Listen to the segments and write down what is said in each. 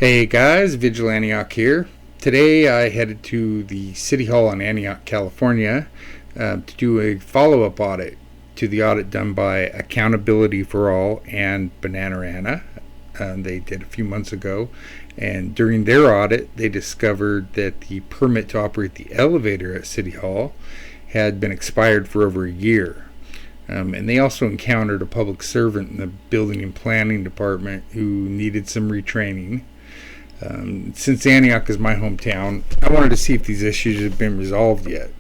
Hey guys, Vigil Antioch here. Today I headed to the City Hall in Antioch, California to do a follow-up audit to the audit done by Accountability for All and Bananer Anna. They did a few months ago, and during their audit they discovered that the permit to operate the elevator at City Hall had been expired for over a year. And they also encountered a public servant in the building and planning department who needed some retraining. Since Antioch is my hometown, I wanted to see if these issues have been resolved yet.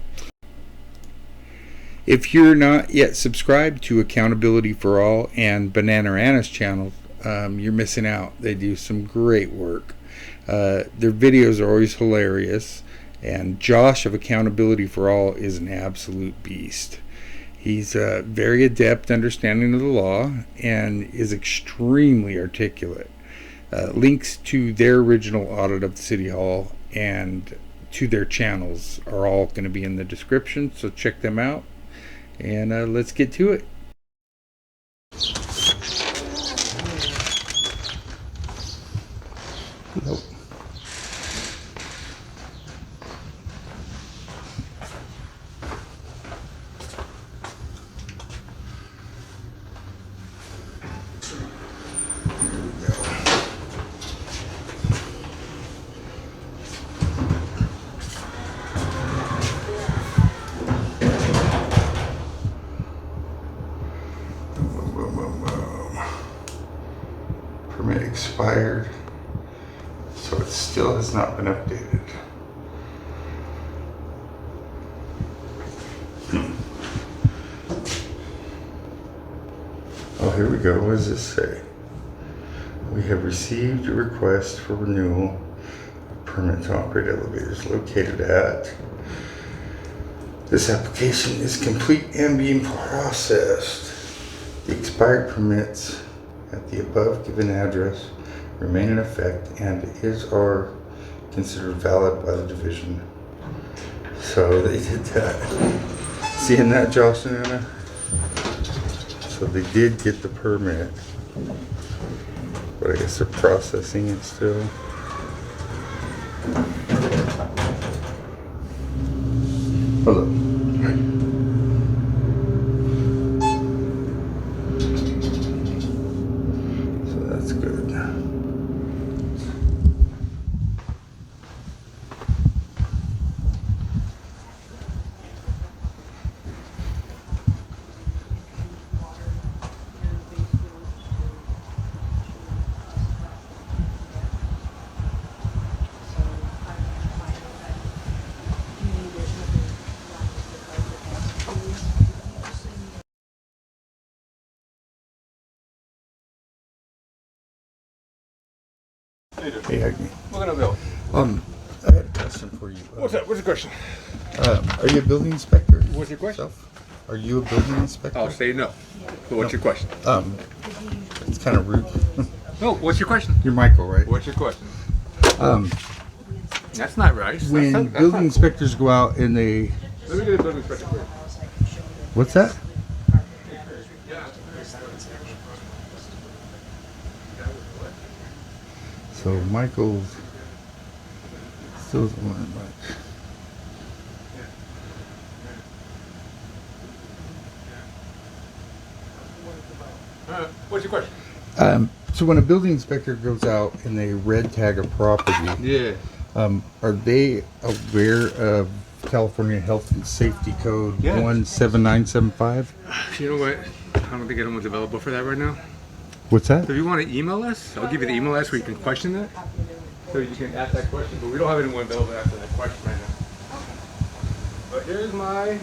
If you're not yet subscribed to Accountability for All and Bananer Anna's channel, you're missing out. They do some great work. Their videos are always hilarious, and Josh of Accountability for All is an absolute beast. He's very adept understanding of the law and is extremely articulate. Links to their original audit of the City Hall and to their channels are all going to be in the description, so check them out, and let's get to it. Nope. Permit expired, so it still has not been updated. Oh, here we go. What does this say? We have received a request for renewal of permit to operate elevators located at. This application is complete and being processed. The expired permits at the above given address remain in effect and are considered valid by the division. So they did that. Seeing that, Josh and Anna? So they did get the permit, but I guess they're processing it still. Hello. Hey, Agni. What can I build? I had a question for you. What's up? What's the question? Are you a building inspector? What's your question? Are you a building inspector? I'll say no. But what's your question? It's kind of rude. No, what's your question? You're Michael, right? What's your question? That's not right. When that's building not inspectors go out and they... Let me get a building inspector for you. What's that? So Michael still doesn't learn much. What's your question? So when a building inspector goes out and they red tag a property, Yeah. Are they aware of California Health and Safety Code Yeah. 17975? You know what? I don't think anyone's available for that right now. What's that? So if you want to email us, I'll give you the email address where you can question that. So you can ask that question, but we don't have anyone available to answer that question right now. But here's my...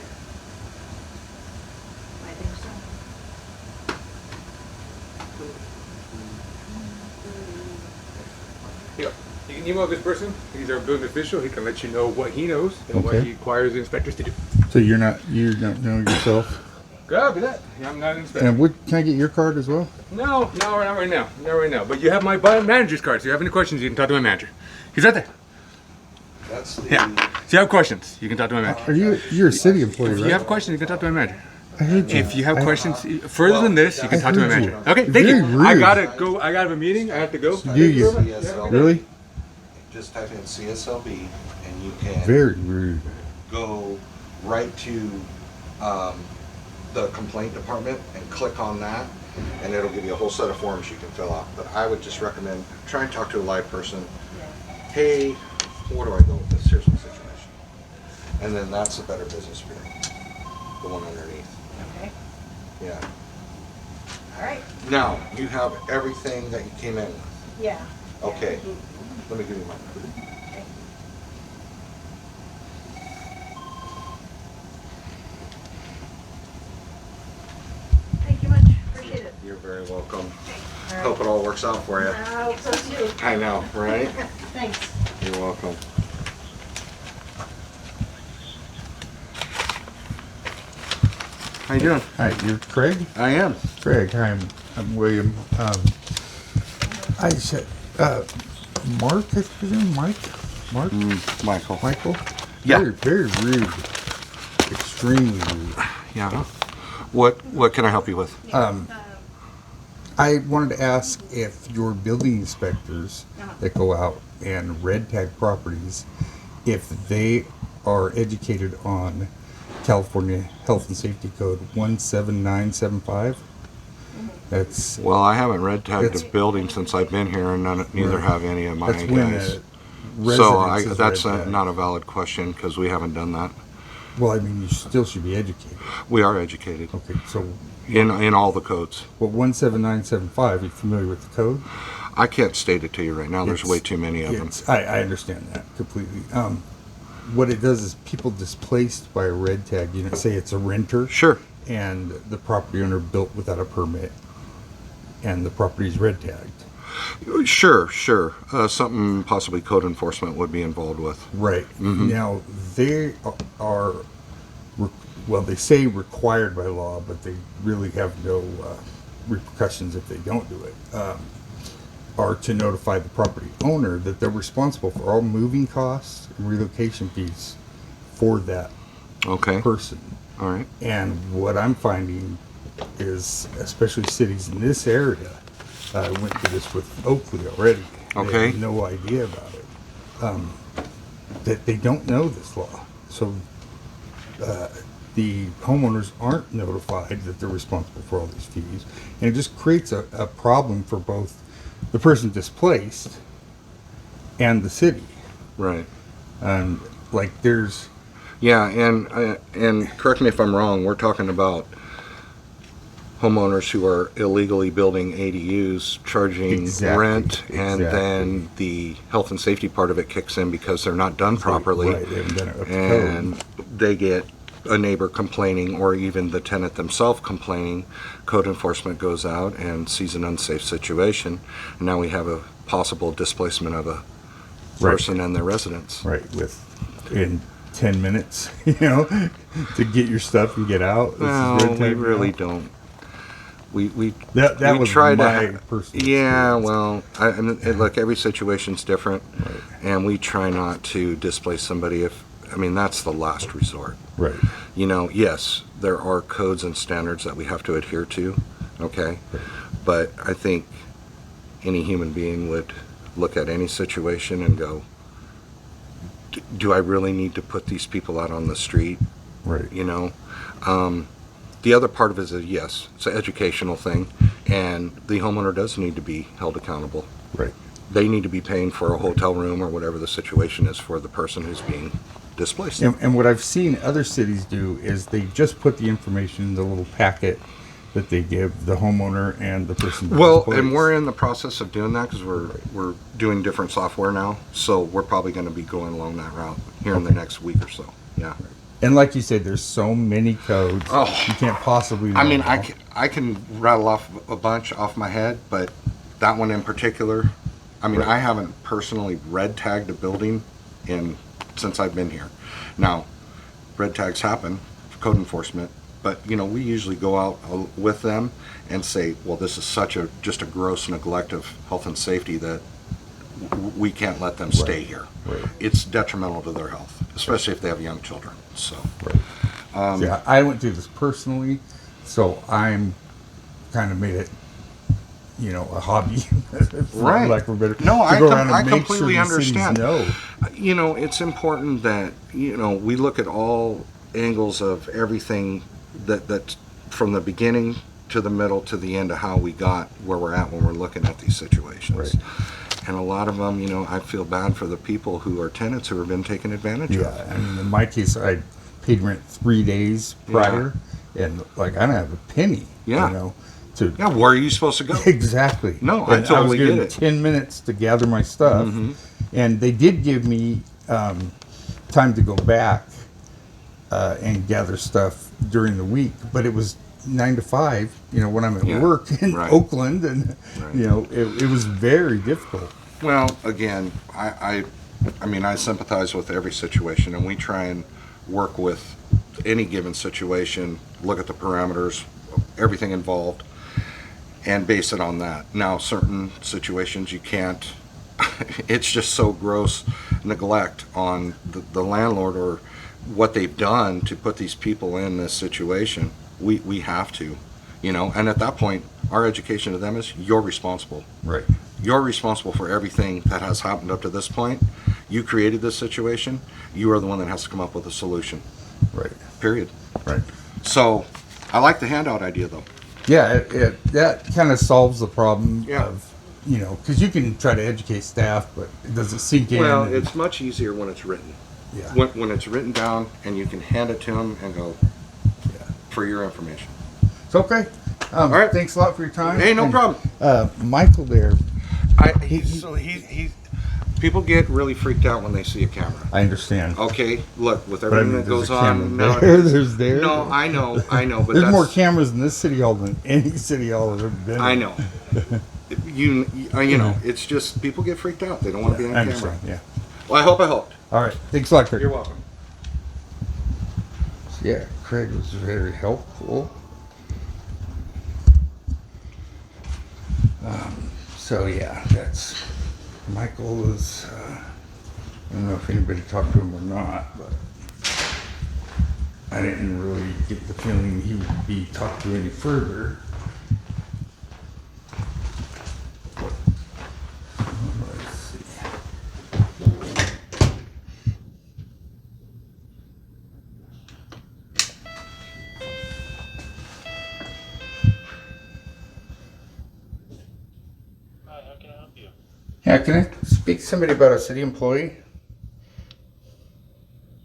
Here. You can email this person. He's our building official. He can let you know what he knows and what he requires the inspectors to do. So you don't know yourself? Copy that. Yeah, I'm not an inspector. And can I get your card as well? No, not right now. Not right now. But you have my manager's card. So if you have any questions, you can talk to my manager. He's right there. That's the... Yeah. If you have questions, you can talk to my manager. You're a city employee, If right? you have questions, you can talk to my manager. I heard you. If you have questions further than this, you can talk to my heard manager. you. Okay, thank Very you. rude. I gotta go. I got a meeting. I have to go. Do you? Really? Just type in CSLB and you can Very rude. go right to the complaint department and click on that, and it'll give you a whole set of forms you can fill out. But I would just recommend try and talk to a live person. Hey, where do I go with this? Here's my situation. And then that's a better business for you. The one underneath. Okay. Yeah. All right. Now, you have everything that you came in with. Yeah. Okay. Let me give you mine. Okay. Thank you much. Appreciate it. You're very welcome. All right. Hope it all works out for you. I hope so too. I know, right? Thanks. You're welcome. How you doing? Hi, you're Craig? I am. Craig, hi, I'm William. I said, Mark, I presume? Mike? Mark? Michael. Michael? Yeah. Very rude. Extremely rude. Yeah. What can I help you with? I wanted to ask if your building inspectors that go out and red tag properties, if they are educated on California Health and Safety Code 17975. That's Well, I haven't red tagged It's- this building since I've been here, and neither Right. have any of my that's when guys. a So residence is that's red tagged. not a valid question because we haven't done that. Well, I mean, you still should be educated. We are educated Okay, so in all the codes. well, 17975. Are you familiar with the code? I can't state it to you right now. There's It's- way too many of them. I understand that completely. What it does is people displaced by a red tag, say it's a renter. Sure. And the property owner built without a permit, and the property is red tagged. Sure. Something possibly code enforcement would be involved with. Right. Mm-hmm. Now, they are, well, they say required by law, but they really have no repercussions if they don't do it, are to notify the property owner that they're responsible for all moving costs and relocation fees for that Okay. person. All right. And what I'm finding is, especially cities in this area, I went through this with Oakley already. They Okay. have no idea about it. That they don't know this law. So the homeowners aren't notified that they're responsible for all these fees. And it just creates a problem for both the person displaced and the city. Right. Like there's Yeah, and correct me if I'm wrong. We're talking about homeowners who are illegally building ADUs, charging Exactly, rent, and then the health and safety part of it kicks in because they're not done properly, Right, they haven't done it up to and code. they get a neighbor complaining, or even the tenant themselves complaining. Code enforcement goes out and sees an unsafe situation, and now we have a possible displacement of a Right. person and their residence. Right, in 10 minutes, to get your stuff and get out. This is Well, red we tag really now. don't. We That we was try my to. personal Yeah, experience. well, look, every situation's different, and we try not to displace somebody that's the last resort. Right. Yes, there are codes and standards that we have to adhere to, okay? Right. But I think any human being would look at any situation and go, do I really need to put these people out on the street? Right. The other part of it is yes, it's an educational thing, and the homeowner does need to be held accountable. Right. They need to be paying for a hotel room or whatever the situation is for the person who's being displaced. And what I've seen other cities do is they just put the information in the little packet that they give the homeowner and the person. Well, displaced. and we're in the process of doing that because we're doing different software now, so we're probably going to be going along that route here in the next week or so. Yeah. And like you said, there's so many codes. Oh. You can't possibly. I mean, know them all. I can rattle off a bunch off my head, but that one in particular, Right. I haven't personally red tagged a building since I've been here. Now, red tags happen for code enforcement, but we usually go out with them and say, well, this is just a gross neglect of health and safety that we can't let them stay here. Right. It's detrimental to their health, especially if they have young children. So. Right. See, I went through this personally, so I'm kind of made it, a hobby, for Right. lack of a better. No, to go around and I make completely sure the cities understand. know. It's important that we look at all angles of everything that from the beginning to the middle to the end of how we got where we're at when we're looking at these situations. Right. And a lot of them, I feel bad for the people who are tenants who have been taken advantage Yeah, of. I mean, in my case, I paid rent 3 days prior, and like I don't have a penny. Yeah. To Yeah, where are you supposed to go? exactly. No, I And totally I was given get it. 10 minutes to gather my stuff, and they did give me time to go back and gather stuff during the week, but it was 9 to 5. When I'm at Yeah, work in right. Oakland, and Right. it was very difficult. Well, again, I mean, I sympathize with every situation, and we try and work with any given situation, look at the parameters, everything involved, and base it on that. Now, certain situations you can't, it's just so gross neglect on the landlord or what they've done to put these people in this situation. We have to, and at that point, our education to them is you're responsible. Right. You're responsible for everything that has happened up to this point. You created this situation. You are the one that has to come up with a solution. Right. Period. Right. So, I like the handout idea, though. Yeah, that kind of solves the problem Yeah. of, because you can try to educate staff, but it doesn't sink in. Well, and- it's much easier when it's written. yeah. When it's written down and you can hand it to them and go, Yeah. for your information. It's okay. All right. Thanks a lot for your time. Hey, no And, problem. Michael there, He people get really freaked out when they see a camera. I understand. Okay, look, with But I everything mean, that there's goes a camera on there, nowadays. there's there. No, I know, but There's that's more cameras in this city hall than any city hall I've ever been in. I know. It's just people get freaked out. They don't want to be on I camera. understand, yeah. Well, I hope I helped. All right. Thanks a lot, Kurt. You're welcome. Yeah, Craig was very helpful. So yeah, that's Michael was. I don't know if anybody talked to him or not, but I didn't really get the feeling he would be talked to any further. Let's see. Hi, how can I help you? Yeah, can I speak to somebody about a city employee?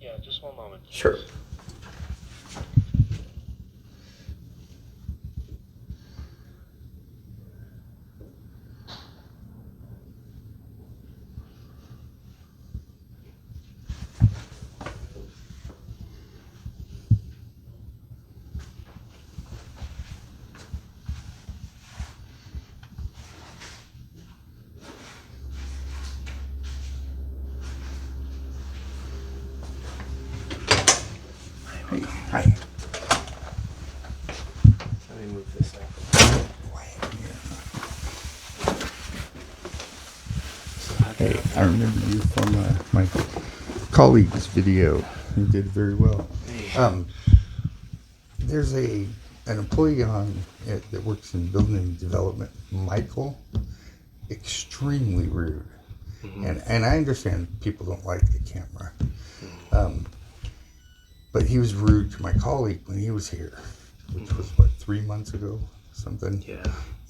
Yeah, just one moment. Sure. Hey, hi. Let me move this now. So how can I Hey, help I remember you from my colleague's video. You did very well. There's an employee on it that works in building and development, Michael, extremely rude. And I understand people don't like the camera. But he was rude to my colleague when he was here, which was, 3 months ago, something. Yeah.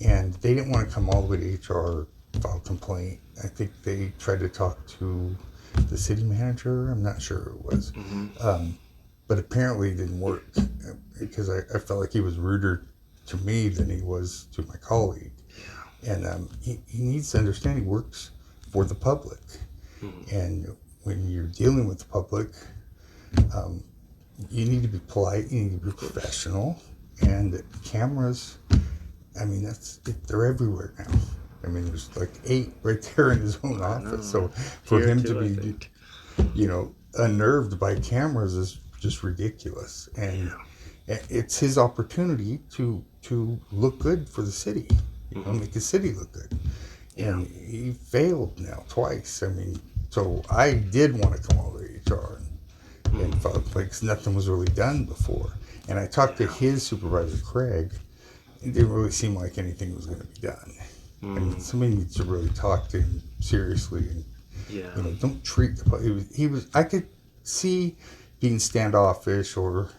And they didn't want to come all the way to HR, file a complaint. I think they tried to talk to the city manager. I'm not sure who it was. But apparently it didn't work because I felt like he was ruder to me than he was to my colleague. And he needs to understand he works for the public. And when you're dealing with the public, you need to be polite, you need to be professional. And cameras, I mean, they're everywhere now. I mean, there's like 8 right there in his own office. So for Here him too, to I be, think. unnerved by cameras is just ridiculous. And it's his opportunity to look good for the city, make the city look good. And he failed now twice. I mean, so I did want to come over to HR and felt like nothing was really done before. And I talked to his supervisor, Craig. It didn't really seem like anything was going to be done. And somebody needs to really talk to him seriously and don't treat the he was I could see being standoffish or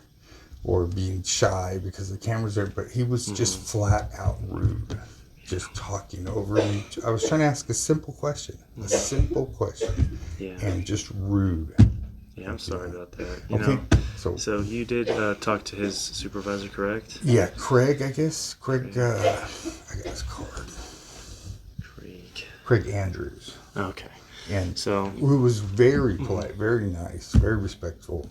being shy because the camera's there, but he was just flat out rude, just talking over me. I was trying to ask a simple question, and just rude. Yeah, I'm sorry about that. Okay, So you did talk to his supervisor, correct? Yeah, Craig, I guess. Craig, I got his card. Craig Andrews. Okay. And so who was very polite, very nice, very respectful.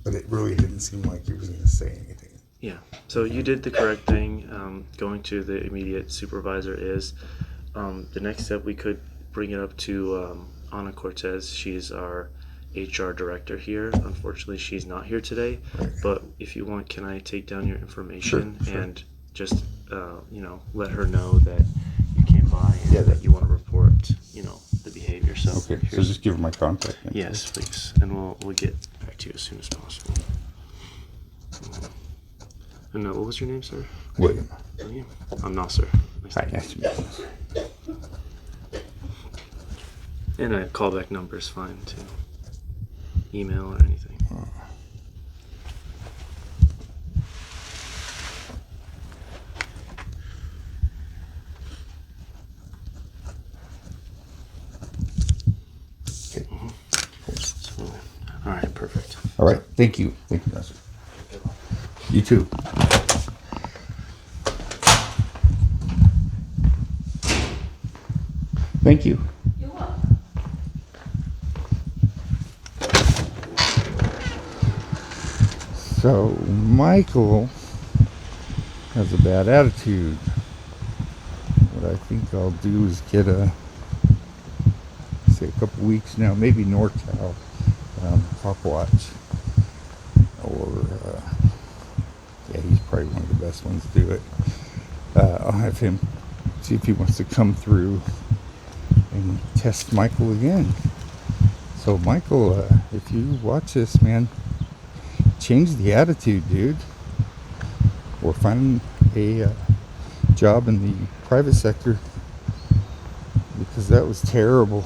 But it really didn't seem like he was going to say anything. Yeah. So you did the correct thing. Going to the immediate supervisor is the next step. We could bring it up to Anna Cortez. She's our HR director here. Unfortunately, she's not here today. Right. But if you want, can I take down your information Sure. and just let her know that you came by and that you want to report the behavior. So Okay, so just give her my contact info. Yes, please, and we'll get back to you as soon as possible. And what was your name, sir? William. William. I'm Nasser. Hi, nice to meet you. And a callback number is fine too. Email or anything. All right, perfect. All right, thank you. Thank you, Nasser. You too. Thank you. You're welcome. So, Michael has a bad attitude. What I think I'll do is get a couple weeks now, maybe NorCal Hawk Watch, or he's probably one of the best ones to do it. I'll have him see if he wants to come through and test Michael again. So Michael, if you watch this, man, change the attitude, dude, or find a job in the private sector, because that was terrible.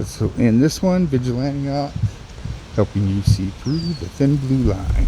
So in this one, Vigilante Yacht, helping you see through the thin blue line.